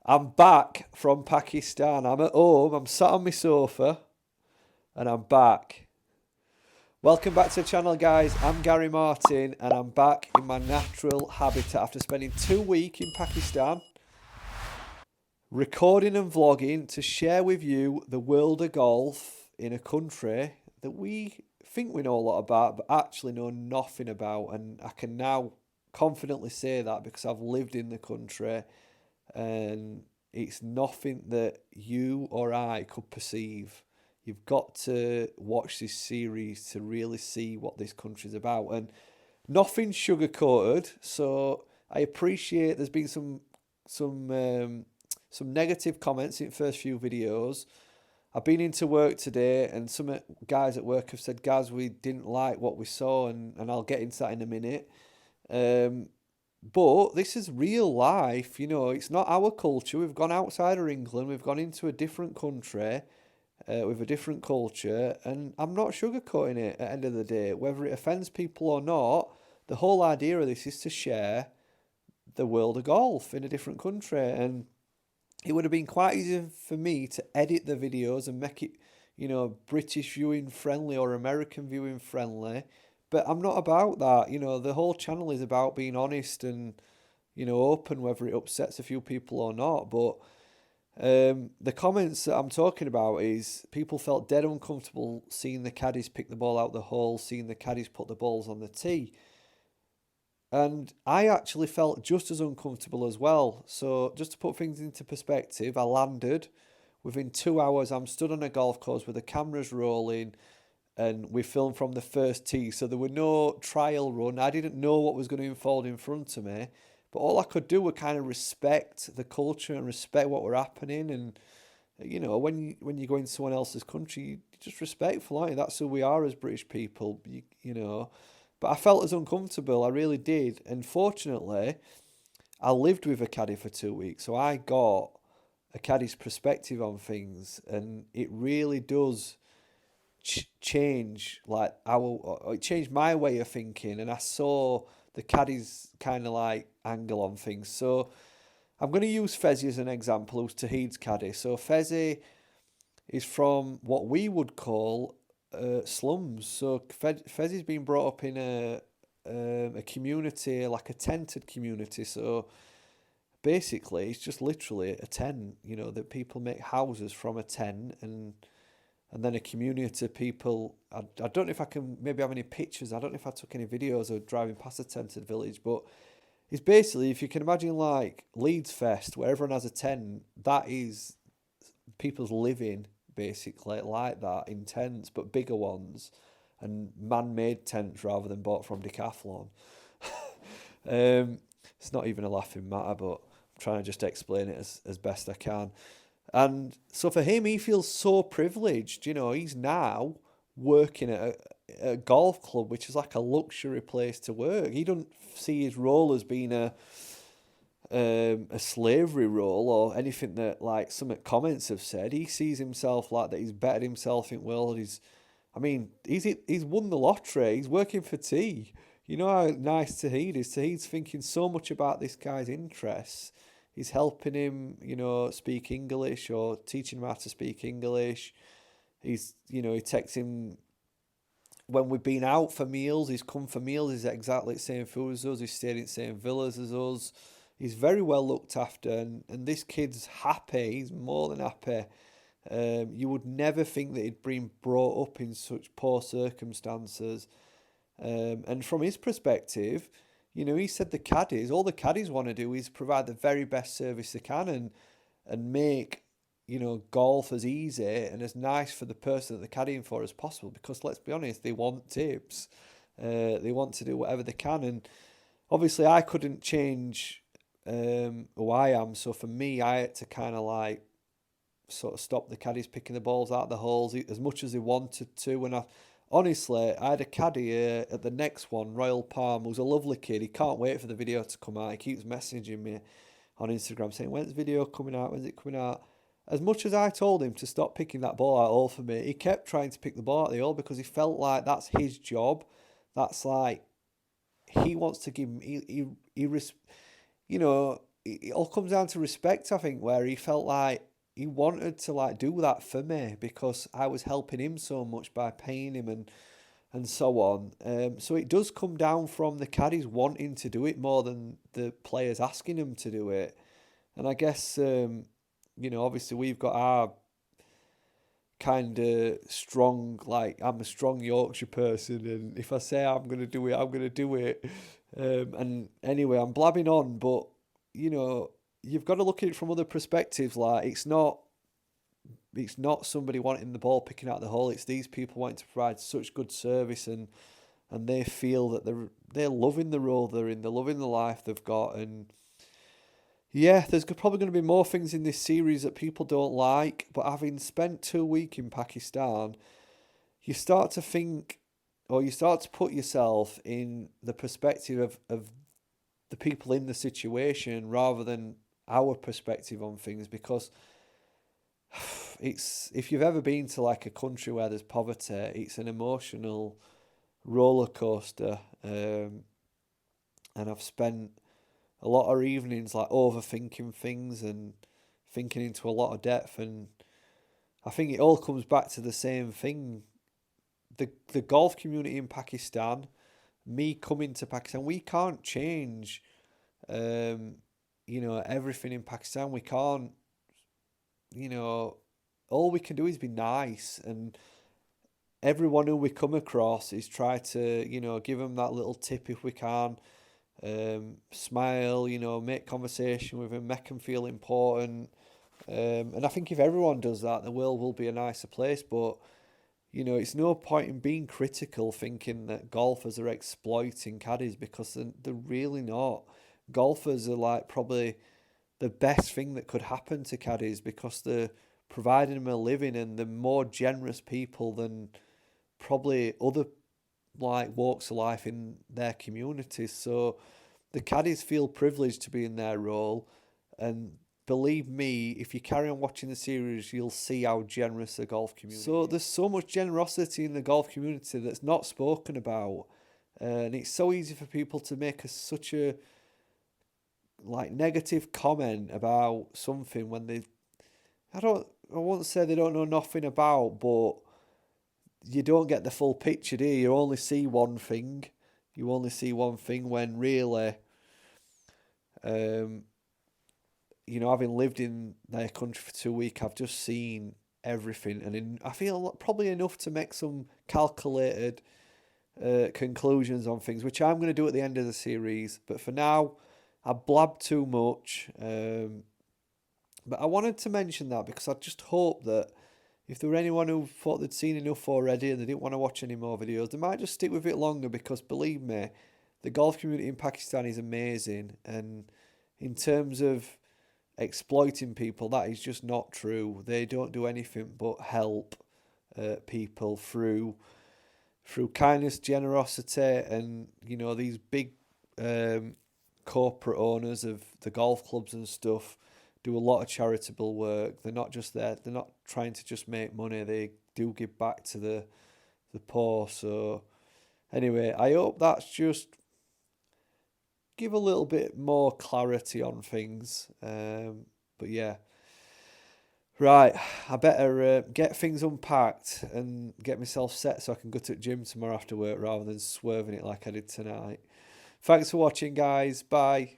I'm back from Pakistan. I'm at home. I'm sat on my sofa and I'm back. Welcome back to the channel, guys. I'm Gary Martin and I'm back in my natural habitat after spending 2 weeks in Pakistan recording and vlogging to share with you the world of golf in a country that we think we know a lot about but actually know nothing about. And I can now confidently say that because I've lived in the country and it's nothing that you or I could perceive. You've got to watch this series to really see what this country's about, and nothing sugar-coated. So I appreciate there's been some negative comments in the first few videos. I've been into work today, and some guys at work have said, "Gaz, we didn't like what we saw," and I'll get into that in a minute. But this is real life, it's not our culture. We've gone outside of England, we've gone into a different country with a different culture, and I'm not sugarcoating it at the end of the day. Whether it offends people or not, the whole idea of this is to share the world of golf in a different country. And it would have been quite easy for me to edit the videos and make it, British viewing friendly or American viewing friendly. But I'm not about that. The whole channel is about being honest and, open, whether it upsets a few people or not. But the comments that I'm talking about is people felt dead uncomfortable seeing the caddies pick the ball out the hole, seeing the caddies put the balls on the tee. And I actually felt just as uncomfortable as well. So just to put things into perspective, I landed. Within 2 hours, I'm stood on a golf course with the cameras rolling, and we filmed from the first tee, so there were no trial run. I didn't know what was going to unfold in front of me, but all I could do was kind of respect the culture and respect what were happening. And when you go into someone else's country, you're just respectful, aren't you? That's who we are as British people, But I felt as uncomfortable, I really did. And fortunately, I lived with a caddy for 2 weeks, so I got a caddy's perspective on things, and it really does change, it changed my way of thinking, and I saw the caddy's kind of like angle on things. So I'm going to use Fezzi as an example, who's Tahid's caddy. So Fezzi is from what we would call slums. So Fezzi's been brought up in a community, like a tented community. So basically it's just literally a tent, that people make houses from a tent, and then a community of people. I don't know if I can maybe have any pictures. I don't know if I took any videos of driving past a tented village, but it's basically, if you can imagine like Leeds Fest, where everyone has a tent, that is people's living, basically, like that, in tents, but bigger ones, and man-made tents rather than bought from Decathlon. It's not even a laughing matter, but I'm trying to just explain it as best I can. And so for him, he feels so privileged. He's now working at a golf club, which is like a luxury place to work. He doesn't see his role as being a slavery role or anything that like some comments have said. He sees himself like that. He's bettered himself in world. He's won the lottery. He's working for tea. You know how nice Tahid is. Tahid's thinking so much about this guy's interests. He's helping him, speak English or teaching him how to speak English. He texts him when we've been out for meals. He's come for meals. He's exactly the same food as us. He's stayed in the same villas as us. He's very well looked after, and this kid's happy. He's more than happy. You would never think that he'd been brought up in such poor circumstances. And from his perspective, he said all the caddies want to do is provide the very best service they can and make, golf as easy and as nice for the person that they're caddying for as possible. Because let's be honest, they want tips. They want to do whatever they can. And obviously I couldn't change who I am. So for me, I had to kind of like sort of stop the caddies picking the balls out of the holes as much as they wanted to. And honestly, I had a caddy at the next one, Royal Palm, who's a lovely kid. He can't wait for the video to come out. He keeps messaging me on Instagram saying, "When's the video coming out? When's it coming out?" As much as I told him to stop picking that ball out of the hole for me, he kept trying to pick the ball out of the hole because he felt like that's his job. That's like, he wants to give him, it all comes down to respect, I think, where he felt like he wanted to like do that for me because I was helping him so much by paying him and so on. So it does come down from the caddies wanting to do it more than the players asking them to do it. And I guess, obviously we've got our kind of strong, like I'm a strong Yorkshire person, and if I say I'm going to do it, I'm going to do it. And anyway, I'm blabbing on, but, you've got to look at it from other perspectives. Like, it's not somebody wanting the ball picking out the hole. It's these people wanting to provide such good service, and they feel that they're loving the role they're in, they're loving the life they've got, and yeah, there's probably going to be more things in this series that people don't like. But having spent 2 weeks in Pakistan, you start to think, or you start to put yourself in the perspective of the people in the situation rather than our perspective on things, because if you've ever been to like a country where there's poverty, it's an emotional roller coaster. And I've spent a lot of evenings like overthinking things and thinking into a lot of depth, and I think it all comes back to the same thing. The golf community in Pakistan, me coming to Pakistan, we can't change everything in Pakistan. We can't, all we can do is be nice, and everyone who we come across is try to, give them that little tip if we can. Smile, make conversation with them, make them feel important. And I think if everyone does that, the world will be a nicer place. But, it's no point in being critical, thinking that golfers are exploiting caddies, because they're really not. Golfers are like probably the best thing that could happen to caddies, because they're providing them a living, and they're more generous people than probably other like walks of life in their communities. So the caddies feel privileged to be in their role, and believe me, if you carry on watching the series, you'll see how generous the golf community is. So there's so much generosity in the golf community that's not spoken about, and it's so easy for people to make such a like negative comment about something when I won't say they don't know nothing about, but you don't get the full picture, do you? You only see one thing. You only see one thing when really, having lived in their country for 2 weeks, I've just seen everything. And I feel probably enough to make some calculated conclusions on things, which I'm going to do at the end of the series. But for now, I blabbed too much. But I wanted to mention that because I just hope that if there were anyone who thought they'd seen enough already and they didn't want to watch any more videos, they might just stick with it longer, because believe me, the golf community in Pakistan is amazing. And in terms of exploiting people, that is just not true. They don't do anything but help people through kindness, generosity, and these big corporate owners of the golf clubs and stuff do a lot of charitable work. They're not just there. They're not trying to just make money. They do give back to the poor. So anyway, I hope that's just give a little bit more clarity on things. But yeah. Right, I better get things unpacked and get myself set so I can go to the gym tomorrow after work rather than swerving it like I did tonight. Thanks for watching, guys. Bye.